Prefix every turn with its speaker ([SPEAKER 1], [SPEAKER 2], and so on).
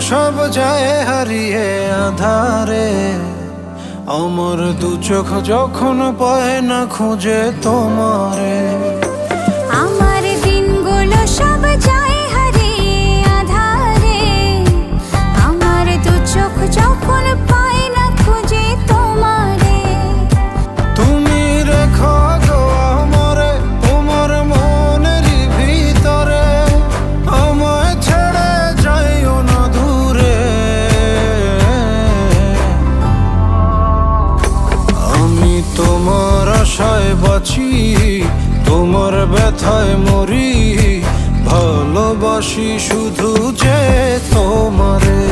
[SPEAKER 1] সব যায় হারিয়ে আধারে, আমার দু চোখ যখন পায় না খুঁজে তোমারে।
[SPEAKER 2] আমার দিনগুলো সব যায় হারিয়ে আঁধারে, আমার দু চোখ যখন পায় না খুঁজে তোমারে।
[SPEAKER 1] তুমি রেখো গো আমারে তোমার মনের ভিতরে, আমায় ছেড়ে যাইও না দূরে। আমি তোমার আশায় বাঁচি, তোমার ব্যথায় মরি, ভালোবাসি শুধু যে তোমারে।